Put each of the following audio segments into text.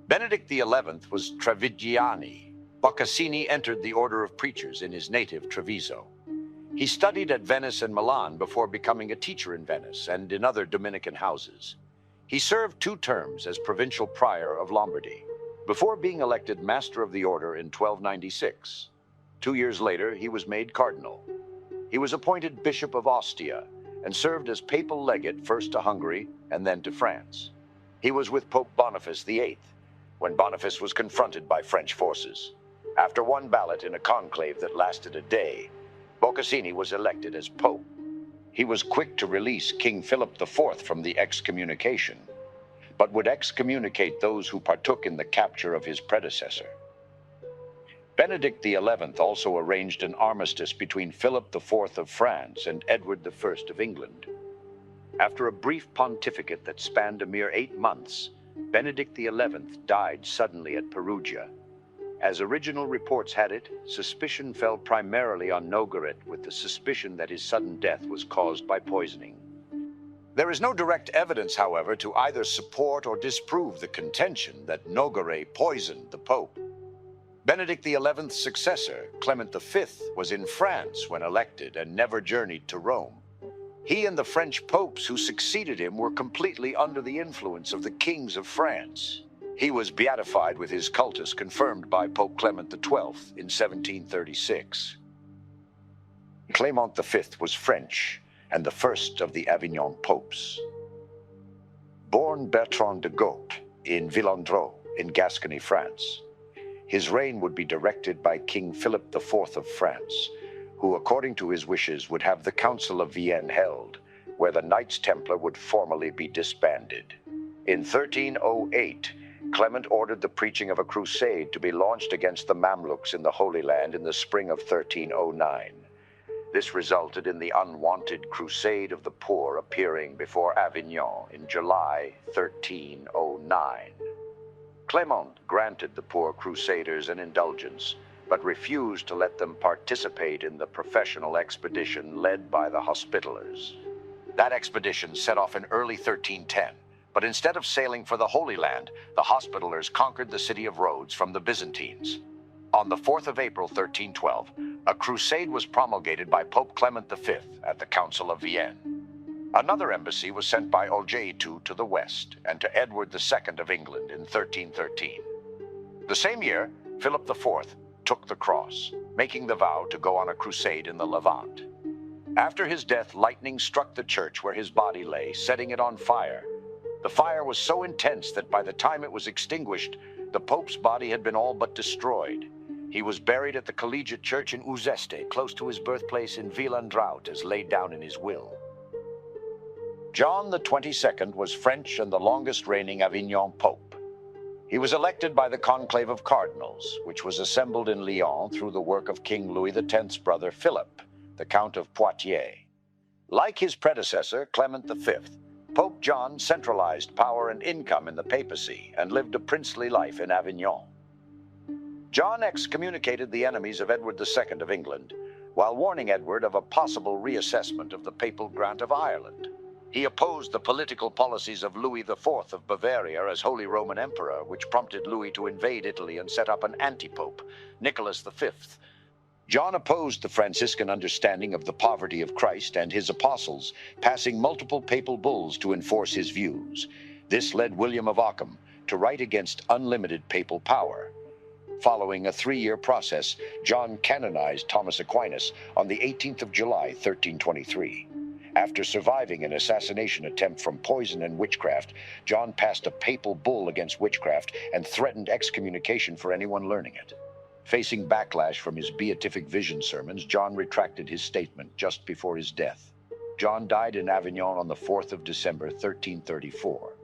Benedict XI was Trevigiani. Boccassini entered the order of preachers in his native Treviso. He studied at Venice and Milan before becoming a teacher in Venice and in other Dominican houses. He served 2 terms as provincial prior of Lombardy, before being elected Master of the Order in 1296. 2 years later, he was made cardinal. He was appointed Bishop of Ostia and served as papal legate first to Hungary and then to France. He was with Pope Boniface VIII when Boniface was confronted by French forces. After one ballot in a conclave that lasted a day, Boccassini was elected as Pope. He was quick to release King Philip IV from the excommunication, but would excommunicate those who partook in the capture of his predecessor. Benedict XI also arranged an armistice between Philip IV of France and Edward I of England. After a brief pontificate that spanned a mere 8 months, Benedict XI died suddenly at Perugia. As original reports had it, suspicion fell primarily on Nogaret, with the suspicion that his sudden death was caused by poisoning. There is no direct evidence, however, to either support or disprove the contention that Nogaret poisoned the Pope. Benedict XI's successor, Clement V, was in France when elected and never journeyed to Rome. He and the French popes who succeeded him were completely under the influence of the kings of France. He was beatified with his cultus confirmed by Pope Clement XII in 1736. Clement V was French and the first of the Avignon popes. Born Bertrand de Got in Villandreau in Gascony, France, his reign would be directed by King Philip IV of France, who, according to his wishes, would have the Council of Vienne held, where the Knights Templar would formally be disbanded. In 1308, Clement ordered the preaching of a crusade to be launched against the Mamluks in the Holy Land in the spring of 1309. This resulted in the unwanted Crusade of the Poor appearing before Avignon in July 1309. Clement granted the poor crusaders an indulgence, but refused to let them participate in the professional expedition led by the Hospitallers. That expedition set off in early 1310, but instead of sailing for the Holy Land, the Hospitallers conquered the city of Rhodes from the Byzantines. On the 4th of April 1312, a crusade was promulgated by Pope Clement V at the Council of Vienne. Another embassy was sent by Olgeitu to the west and to Edward II of England in 1313. The same year, Philip IV took the cross, making the vow to go on a crusade in the Levant. After his death, lightning struck the church where his body lay, setting it on fire. The fire was so intense that by the time it was extinguished, the Pope's body had been all but destroyed. He was buried at the Collegiate Church in Uzeste, close to his birthplace in Villandraut, as laid down in his will. John XXII was French and the longest reigning Avignon Pope. He was elected by the Conclave of Cardinals, which was assembled in Lyon through the work of King Louis X's brother Philip, the Count of Poitiers. Like his predecessor, Clement V, Pope John centralized power and income in the papacy and lived a princely life in Avignon. John excommunicated the enemies of Edward II of England, while warning Edward of a possible reassessment of the papal grant of Ireland. He opposed the political policies of Louis IV of Bavaria as Holy Roman Emperor, which prompted Louis to invade Italy and set up an anti-pope, Nicholas V. John opposed the Franciscan understanding of the poverty of Christ and his apostles, passing multiple papal bulls to enforce his views. This led William of Ockham to write against unlimited papal power. Following a 3-year process, John canonized Thomas Aquinas on the 18th of July, 1323. After surviving an assassination attempt from poison and witchcraft, John passed a papal bull against witchcraft and threatened excommunication for anyone learning it. Facing backlash from his beatific vision sermons, John retracted his statement just before his death. John died in Avignon on the 4th of December, 1334.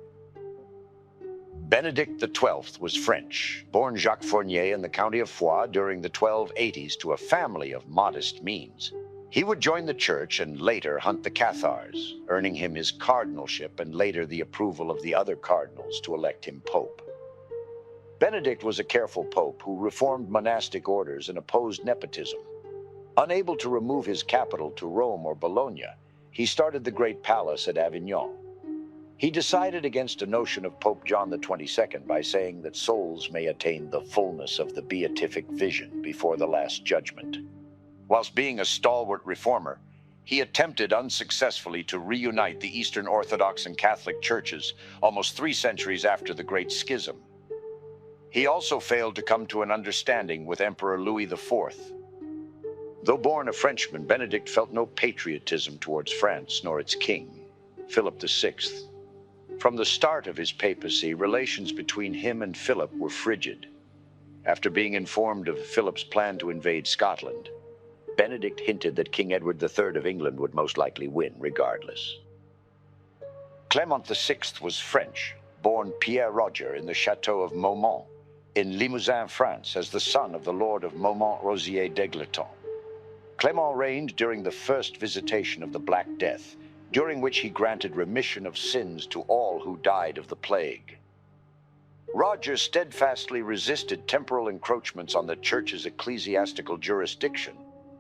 Benedict XII was French, born Jacques Fournier in the county of Foix during the 1280s to a family of modest means. He would join the church and later hunt the Cathars, earning him his cardinalship and later the approval of the other cardinals to elect him pope. Benedict was a careful pope who reformed monastic orders and opposed nepotism. Unable to remove his capital to Rome or Bologna, he started the great palace at Avignon. He decided against a notion of Pope John the 22nd by saying that souls may attain the fullness of the beatific vision before the Last Judgment. Whilst being a stalwart reformer, he attempted unsuccessfully to reunite the Eastern Orthodox and Catholic churches almost 3 centuries after the Great Schism. He also failed to come to an understanding with Emperor Louis IV. Though born a Frenchman, Benedict felt no patriotism towards France nor its king, Philip VI. From the start of his papacy, relations between him and Philip were frigid. After being informed of Philip's plan to invade Scotland, Benedict hinted that King Edward III of England would most likely win regardless. Clement VI was French, born Pierre Roger in the Chateau of Maumont in Limousin, France, as the son of the Lord of Maumont-Rosier d'Egletons. Clement reigned during the first visitation of the Black Death, during which he granted remission of sins to all who died of the plague. Roger steadfastly resisted temporal encroachments on the Church's ecclesiastical jurisdiction,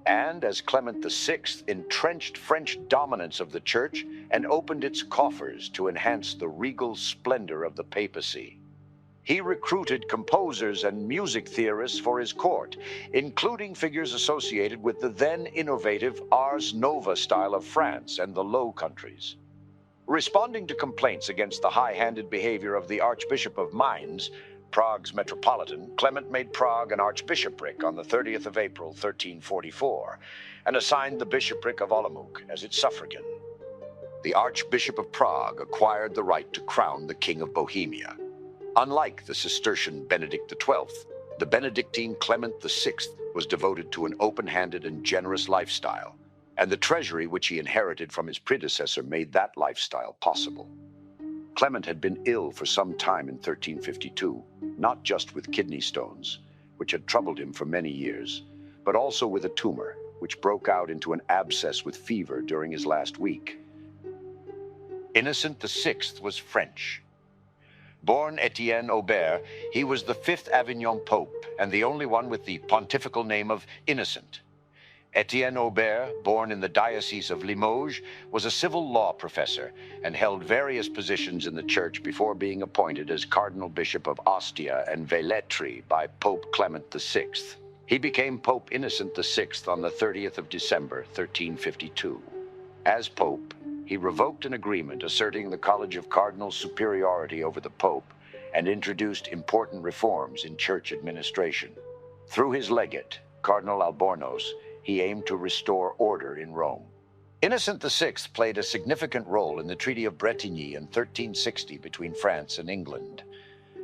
and, as Clement VI, entrenched French dominance of the Church and opened its coffers to enhance the regal splendor of the papacy. He recruited composers and music theorists for his court, including figures associated with the then innovative Ars Nova style of France and the Low Countries. Responding to complaints against the high-handed behavior of the Archbishop of Mainz, Prague's metropolitan, Clement made Prague an archbishopric on the 30th of April, 1344, and assigned the bishopric of Olomouc as its suffragan. The Archbishop of Prague acquired the right to crown the King of Bohemia. Unlike the Cistercian Benedict XII, the Benedictine Clement VI was devoted to an open-handed and generous lifestyle, and the treasury which he inherited from his predecessor made that lifestyle possible. Clement had been ill for some time in 1352, not just with kidney stones, which had troubled him for many years, but also with a tumor, which broke out into an abscess with fever during his last week. Innocent VI was French. Born Etienne Aubert, he was the 5th Avignon Pope and the only one with the pontifical name of Innocent. Etienne Aubert, born in the Diocese of Limoges, was a civil law professor and held various positions in the Church before being appointed as Cardinal Bishop of Ostia and Velletri by Pope Clement VI. He became Pope Innocent VI on the 30th of December, 1352. As Pope, he revoked an agreement asserting the College of Cardinals' superiority over the Pope and introduced important reforms in church administration. Through his legate, Cardinal Albornoz, he aimed to restore order in Rome. Innocent VI played a significant role in the Treaty of Bretigny in 1360 between France and England.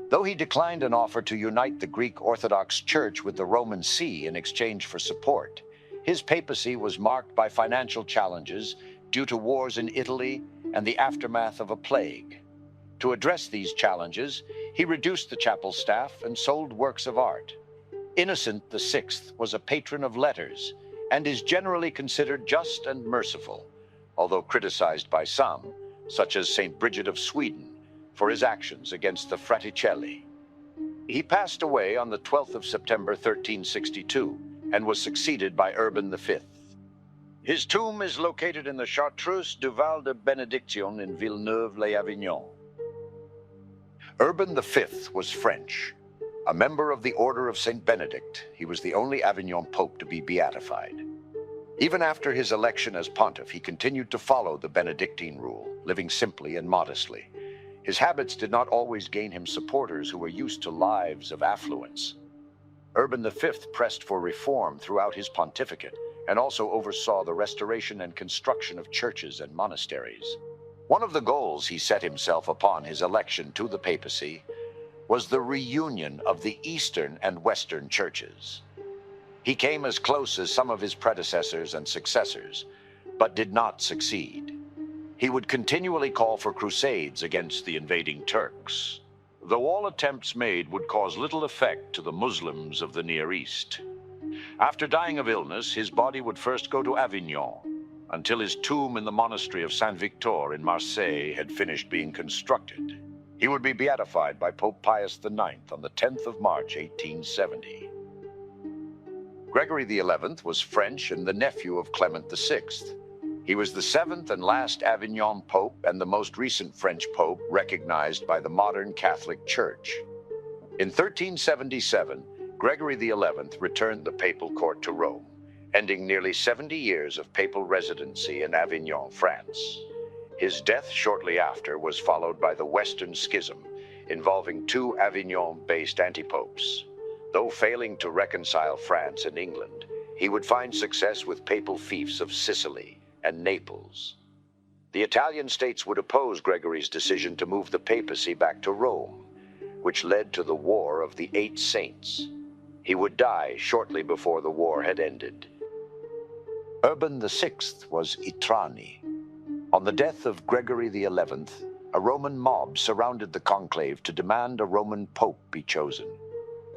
Though he declined an offer to unite the Greek Orthodox Church with the Roman See in exchange for support, his papacy was marked by financial challenges due to wars in Italy and the aftermath of a plague. To address these challenges, he reduced the chapel staff and sold works of art. Innocent VI was a patron of letters and is generally considered just and merciful, although criticized by some, such as St. Bridget of Sweden, for his actions against the Fraticelli. He passed away on the 12th of September 1362 and was succeeded by Urban V. His tomb is located in the Chartreuse du Val de Benediction in Villeneuve-les-Avignon. Urban V was French. A member of the Order of St. Benedict, he was the only Avignon Pope to be beatified. Even after his election as pontiff, he continued to follow the Benedictine rule, living simply and modestly. His habits did not always gain him supporters who were used to lives of affluence. Urban V pressed for reform throughout his pontificate and also oversaw the restoration and construction of churches and monasteries. One of the goals he set himself upon his election to the papacy was the reunion of the Eastern and Western churches. He came as close as some of his predecessors and successors, but did not succeed. He would continually call for crusades against the invading Turks, though all attempts made would cause little effect to the Muslims of the Near East. After dying of illness, his body would first go to Avignon, until his tomb in the monastery of Saint-Victor in Marseille had finished being constructed. He would be beatified by Pope Pius IX on the 10th of March, 1870. Gregory XI was French and the nephew of Clement VI. He was the seventh and last Avignon Pope and the most recent French Pope recognized by the modern Catholic Church. In 1377, Gregory XI returned the papal court to Rome, ending nearly 70 years of papal residency in Avignon, France. His death shortly after was followed by the Western Schism, involving two Avignon-based antipopes. Though failing to reconcile France and England, he would find success with papal fiefs of Sicily and Naples. The Italian states would oppose Gregory's decision to move the papacy back to Rome, which led to the War of the Eight Saints. He would die shortly before the war had ended. Urban VI was Itrani. On the death of Gregory XI, a Roman mob surrounded the conclave to demand a Roman pope be chosen.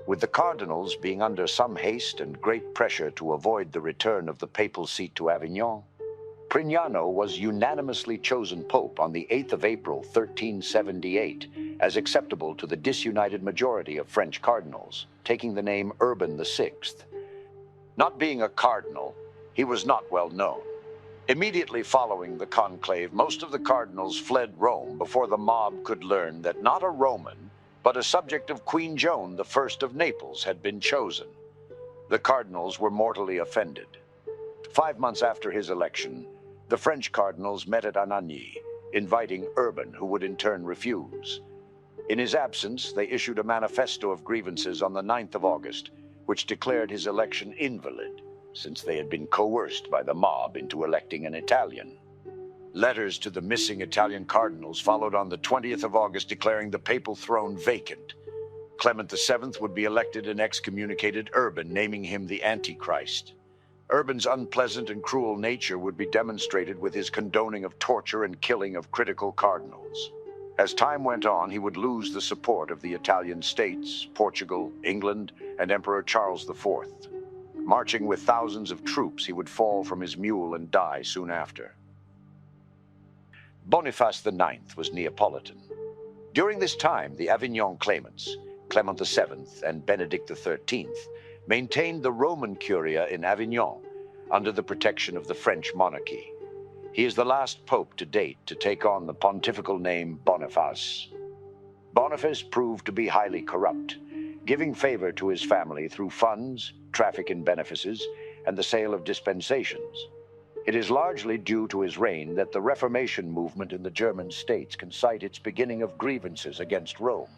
With the cardinals being under some haste and great pressure to avoid the return of the papal seat to Avignon, Prignano was unanimously chosen pope on the 8th of April, 1378, as acceptable to the disunited majority of French cardinals, taking the name Urban VI. Not being a cardinal, he was not well known. Immediately following the conclave, most of the cardinals fled Rome before the mob could learn that not a Roman, but a subject of Queen Joan I of Naples had been chosen. The cardinals were mortally offended. 5 months after his election, the French cardinals met at Anagni, inviting Urban, who would in turn refuse. In his absence, they issued a manifesto of grievances on the 9th of August, which declared his election invalid, since they had been coerced by the mob into electing an Italian. Letters to the missing Italian cardinals followed on the 20th of August declaring the papal throne vacant. Clement VII would be elected and excommunicated Urban, naming him the Antichrist. Urban's unpleasant and cruel nature would be demonstrated with his condoning of torture and killing of critical cardinals. As time went on, he would lose the support of the Italian states, Portugal, England, and Emperor Charles IV. Marching with thousands of troops, he would fall from his mule and die soon after. Boniface IX was Neapolitan. During this time, the Avignon claimants, Clement VII and Benedict XIII, maintained the Roman Curia in Avignon under the protection of the French monarchy. He is the last pope to date to take on the pontifical name Boniface. Boniface proved to be highly corrupt, giving favor to his family through funds, traffic in benefices, and the sale of dispensations. It is largely due to his reign that the Reformation movement in the German states can cite its beginning of grievances against Rome.